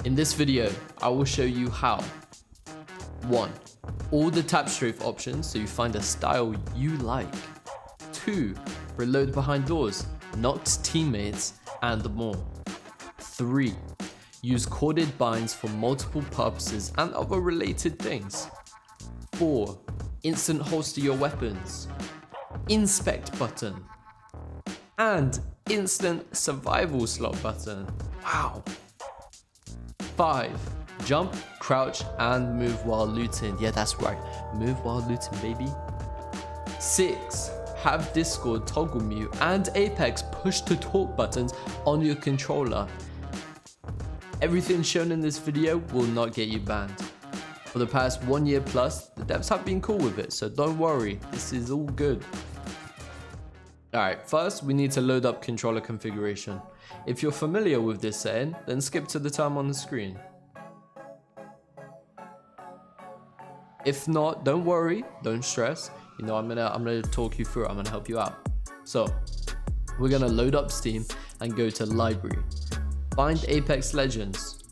In this video, I will show you how. 1. All the tap strafe options so you find a style you like. 2. Reload behind doors, knocked teammates, and more. 3. Use corded binds for multiple purposes and other related things. 4. Instant holster your weapons. Inspect button. And instant survival slot button. Wow. 5. Jump, crouch, and move while looting. Yeah, that's right. Move while looting, baby. 6. Have Discord toggle mute and Apex push to talk buttons on your controller. Everything shown in this video will not get you banned. For the past 1 year plus, the devs have been cool with it, so don't worry, this is all good. Alright, first we need to load up controller configuration. If you're familiar with this setting, then skip to the time on the screen. If not, don't worry, don't stress. You know, I'm gonna talk you through it, I'm gonna help you out. So, we're gonna load up Steam and go to Library. Find Apex Legends.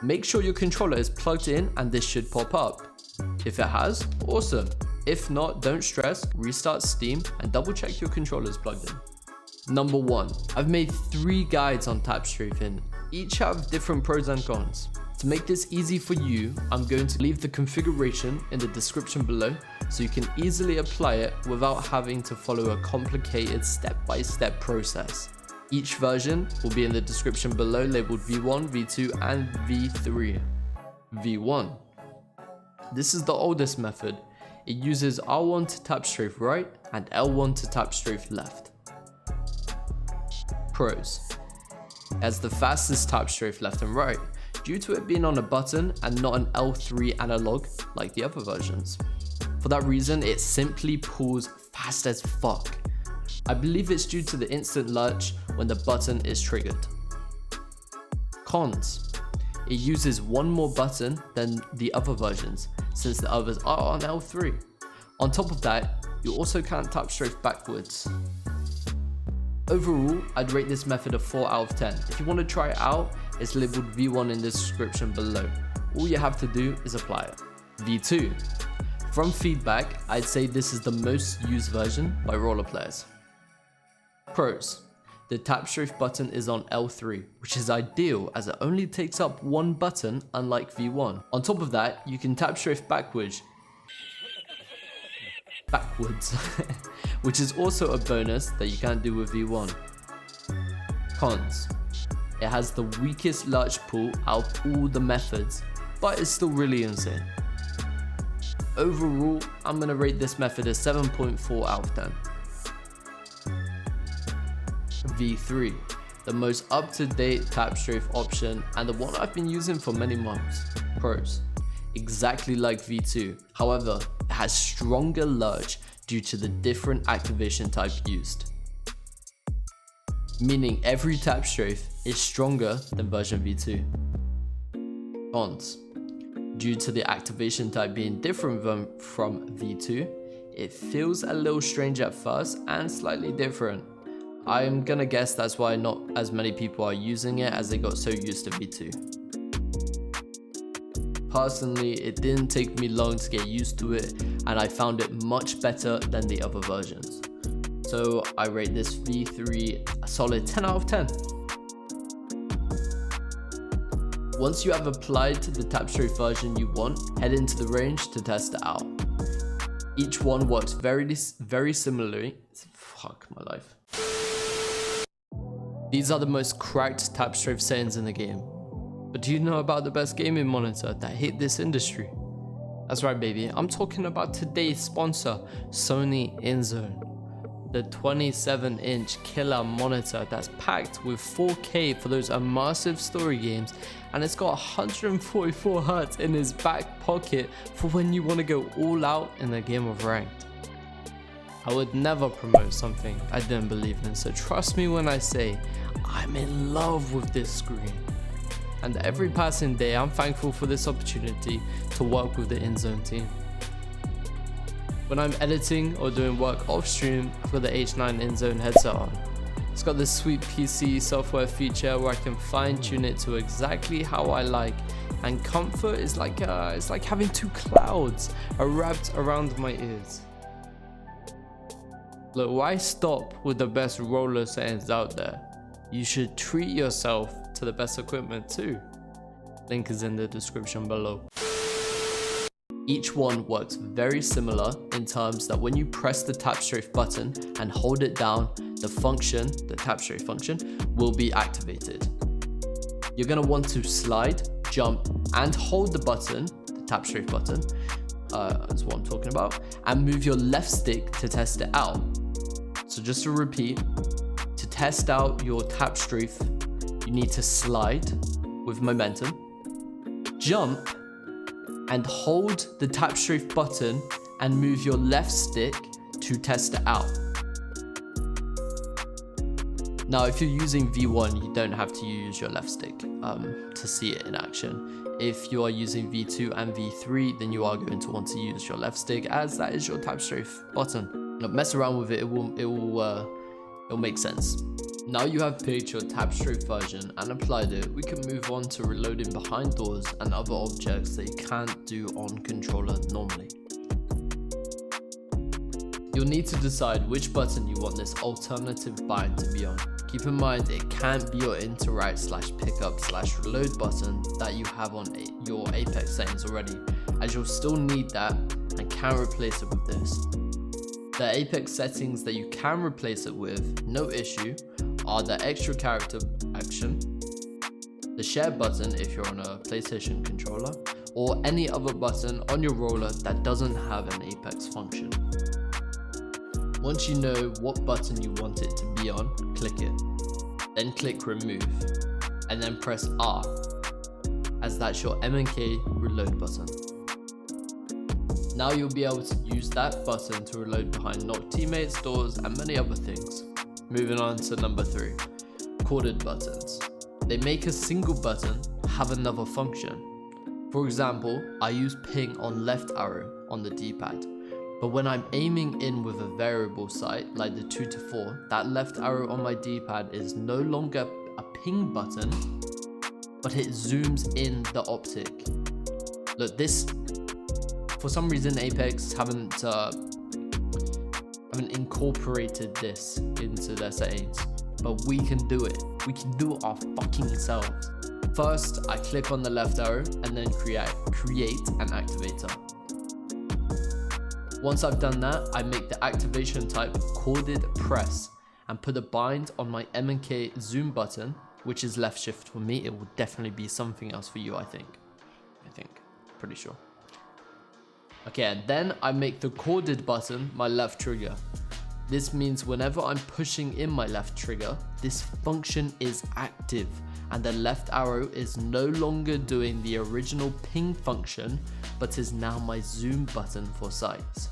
Make sure your controller is plugged in and this should pop up. If it has, awesome. If not, don't stress, restart Steam and double check your controller is plugged in. Number 1, I've made 3 guides on tap strafing. Each have different pros and cons. To make this easy for you, I'm going to leave the configuration in the description below so you can easily apply it without having to follow a complicated step-by-step process. Each version will be in the description below labeled V1, V2 and V3. V1. This is the oldest method. It uses R1 to tap strafe right and L1 to tap strafe left. Pros. It has the fastest tap strafe left and right due to it being on a button and not an L3 analog like the other versions. For that reason, it simply pulls fast as fuck. I believe it's due to the instant lurch when the button is triggered. Cons. It uses one more button than the other versions, since the others are on L3. On top of that, you also can't tap strafe backwards. Overall, I'd rate this method a 4 out of 10. If you want to try it out, it's labeled V1 in the description below. All you have to do is apply it. V2. From feedback, I'd say this is the most used version by roller players. Pros. The tap strafe button is on L3, which is ideal as it only takes up one button unlike V1. On top of that, you can tap strafe backwards, which is also a bonus that you can't do with V1. Cons. It has the weakest lurch pull out of all the methods, but it's still really insane. Overall, I'm gonna rate this method a 7.4 out of 10. V3, the most up-to-date tap strafe option and the one I've been using for many months. Pros. Exactly like V2, however, it has stronger lurch due to the different activation type used. Meaning every tap strafe is stronger than version V2. Cons. Due to the activation type being different from V2, it feels a little strange at first and slightly different. I'm gonna guess that's why not as many people are using it as they got so used to V2. Personally, it didn't take me long to get used to it and I found it much better than the other versions. So I rate this V3 a solid 10 out of 10. Once you have applied the tap strafe version you want, head into the range to test it out. Each one works very similarly. Fuck my life. These are the most cracked tap strafe settings in the game. But do you know about the best gaming monitor that hit this industry? That's right, baby, I'm talking about today's sponsor, Sony InZone. The 27-inch killer monitor that's packed with 4K for those immersive story games, and it's got 144 Hz in its back pocket for when you want to go all out in a game of ranked. I would never promote something I didn't believe in, so trust me when I say I'm in love with this screen. And every passing day I'm thankful for this opportunity to work with the InZone team. When I'm editing or doing work off stream, I've got the H9 InZone headset on. It's got this sweet PC software feature where I can fine tune it to exactly how I like, and comfort is like it's like having two clouds wrapped around my ears. Look, why stop with the best roller settings out there? You should treat yourself to the best equipment too. Link is in the description below. Each one works very similar in terms that when you press the tap strafe button and hold it down, the function, the tap strafe function, will be activated. You're gonna want to slide, jump, and hold the button, the tap strafe button, that's what I'm talking about, and move your left stick to test it out. So just to repeat, to test out your tap strafe, you need to slide with momentum, jump, and hold the tap strafe button and move your left stick to test it out. Now, if you're using V1, you don't have to use your left stick to see it in action. If you are using V2 and V3, then you are going to want to use your left stick, as that is your tap strafe button. Now, mess around with it, it will make sense. Now you have picked your tap strafe version and applied it, we can move on to reloading behind doors and other objects that you can't do on controller normally. You'll need to decide which button you want this alternative bind to be on. Keep in mind, it can't be your interact/pickup/reload button that you have on your Apex settings already, as you'll still need that and can replace it with this. The Apex settings that you can replace it with, no issue, are the extra character action, the share button if you're on a PlayStation controller, or any other button on your roller that doesn't have an Apex function. Once you know what button you want it to be on, click it. Then click remove, and then press R, as that's your M&K reload button. Now you'll be able to use that button to reload behind knocked teammates, doors, and many other things. Moving on to number 3, corded buttons. They make a single button have another function. For example, I use ping on left arrow on the D-pad, but when I'm aiming in with a variable sight, like the 2 to 4, that left arrow on my D-pad is no longer a ping button, but it zooms in the optic. Look, this, for some reason Apex haven't incorporated this into their settings, but we can do it. We can do it our fucking selves. First, I click on the left arrow and then create an activator. Once I've done that, I make the activation type corded press and put a bind on my M&K zoom button, which is left shift for me. It will definitely be something else for you, I think, pretty sure. Okay, and then I make the corded button my left trigger. This means whenever I'm pushing in my left trigger, this function is active and the left arrow is no longer doing the original ping function, but is now my zoom button for sights.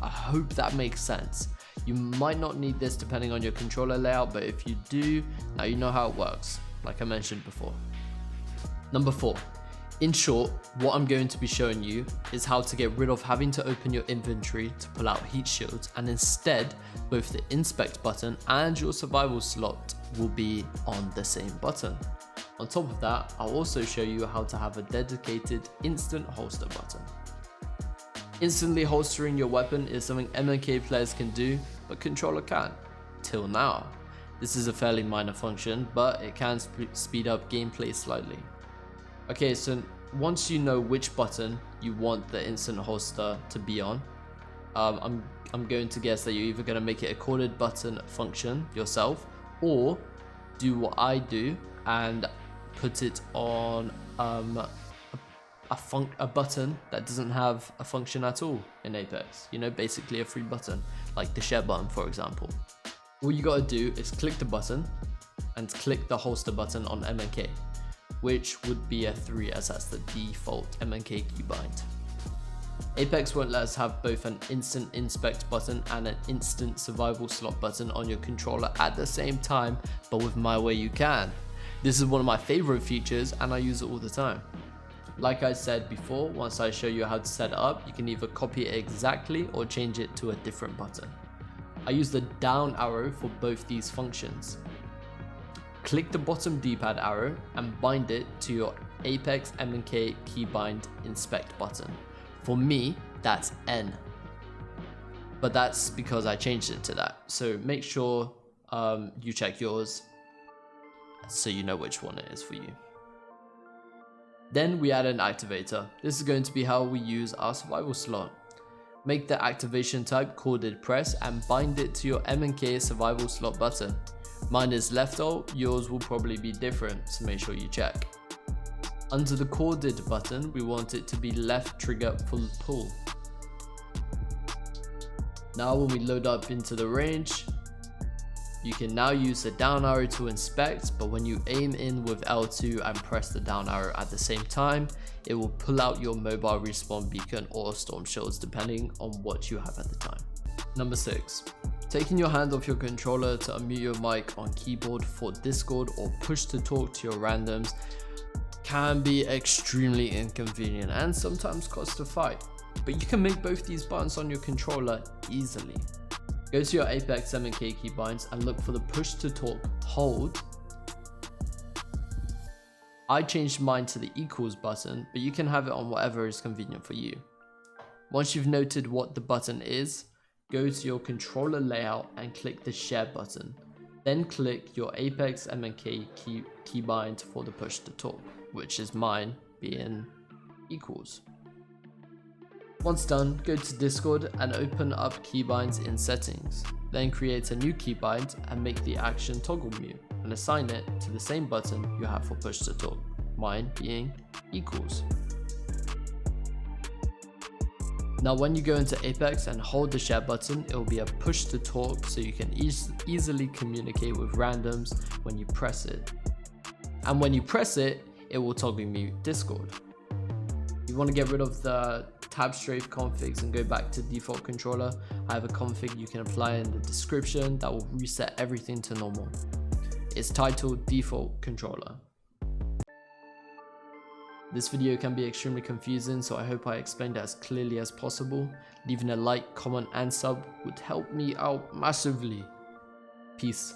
I hope that makes sense. You might not need this depending on your controller layout, but if you do, now you know how it works, like I mentioned before. Number 4. In short, what I'm going to be showing you is how to get rid of having to open your inventory to pull out heat shields, and instead both the inspect button and your survival slot will be on the same button. On top of that, I'll also show you how to have a dedicated instant holster button. Instantly holstering your weapon is something M&K players can do, but controller can't, till now. This is a fairly minor function, but it can speed up gameplay slightly. Okay, so once you know which button you want the instant holster to be on, I'm going to guess that you're either going to make it a corded button function yourself, or do what I do and put it on a button that doesn't have a function at all in Apex. You know, basically a free button, like the share button, for example. All you gotta do is click the button and click the holster button on M&K, which would be a 3 as that's the default M&K keybind. Apex won't let us have both an instant inspect button and an instant survival slot button on your controller at the same time, but with my way you can. This is one of my favorite features and I use it all the time. Like I said before, once I show you how to set it up, you can either copy it exactly or change it to a different button. I use the down arrow for both these functions. Click the bottom D-pad arrow and bind it to your Apex M&K keybind inspect button. For me, that's N. But that's because I changed it to that. So make sure you check yours so you know which one it is for you. Then we add an activator. This is going to be how we use our survival slot. Make the activation type corded press and bind it to your M&K survival slot button. Mine is left alt, yours will probably be different, so make sure you check. Under the corded button, we want it to be left trigger full pull. Now when we load up into the range, you can now use the down arrow to inspect, but when you aim in with L2 and press the down arrow at the same time, it will pull out your mobile respawn beacon or storm shields depending on what you have at the time. Number 6. Taking your hand off your controller to unmute your mic on keyboard for Discord or push to talk to your randoms can be extremely inconvenient and sometimes cost a fight, but you can make both these buttons on your controller easily. Go to your Apex M&K keybinds and look for the push to talk hold. I changed mine to the equals button, but you can have it on whatever is convenient for you. Once you've noted what the button is, go to your controller layout and click the share button. Then click your Apex M&K keybind for the push to talk, which is mine being equals. Once done, go to Discord and open up keybinds in settings. Then create a new keybind and make the action toggle mute and assign it to the same button you have for push to talk, mine being equals. Now when you go into Apex and hold the share button, it will be a push to talk so you can easily communicate with randoms when you press it. And when you press it, it will toggle mute Discord. You want to get rid of the tab strafe configs and go back to default controller. I have a config you can apply in the description that will reset everything to normal. It's titled default controller. This video can be extremely confusing, so I hope I explained it as clearly as possible. Leaving a like, comment and sub would help me out massively. Peace.